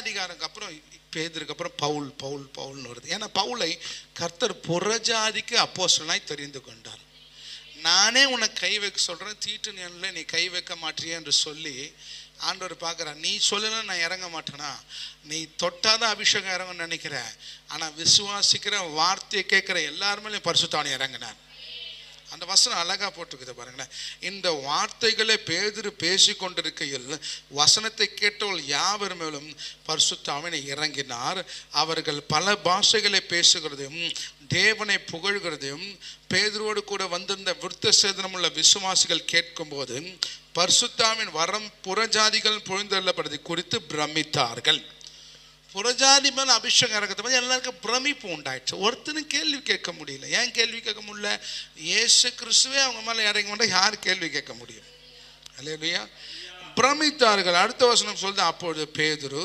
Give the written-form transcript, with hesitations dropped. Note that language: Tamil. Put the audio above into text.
அதிகாரத்துக்கு அப்புறம் பேதுருக்கு அப்புறம் பவுல் பவுல் பவுல்னு வருது. ஏன்னா பவுலை கர்த்தர் புறஜாதிக்கு அப்போஸ்தலனாய் தெரிந்து கொண்டார். நானே உனக்கு கை வைக்க சொல்கிறேன், தீட்டுனியனில் நீ கை வைக்க மாட்டியே என்று சொல்லி ஆண்டவர் பார்க்குறான். நீ சொல்லல நான் இறங்க மாட்டேனா? நீ தொட்டாதான் அபிஷேகம் இறங்கும்னு நினைக்கிறேன். ஆனால் விசுவாசிக்கிற வார்த்தையை கேட்குற எல்லாருமே பரிசுத்தாவியானவர் இறங்கினார். அந்த வசனம் அழகா போட்டுக்குது பாருங்களேன். இந்த வார்த்தைகளை பேதுரு பேசி கொண்டிருக்கையில் வசனத்தை கேட்டவள் யாவர் மேலும் பரிசுத்தாவியானவர் இறங்கினார். அவர்கள் பல பாஷைகளை பேசுகிறதையும் தேவனை புகழ்கிறதையும் பேதுருவோடு கூட வந்திருந்த விருத்த சேதனம் உள்ள விசுவாசிகள் கேட்கும் போது பரிசுத்தாவின் வரம் புறஜாதிகள் பொழிந்தள்ளப்படுவதை குறித்து பிரமித்தார்கள். புறஜாதி மேலே அபிஷேகம் இறக்கிறது போது எல்லாருக்கும் பிரமிப்பு உண்டாயிடுச்சு. ஒருத்தரும் கேள்வி கேட்க முடியல. ஏன் கேள்வி கேட்க முடியல? இயேசு கிறிஸ்துவே அவங்க மேலே இறங்கி வந்தால் யார் கேள்வி கேட்க முடியும்? அல்லேலூயா. பிரமித்தார்கள். அடுத்த வசனம் சொல்லுது, அப்பொழுது பேதுரு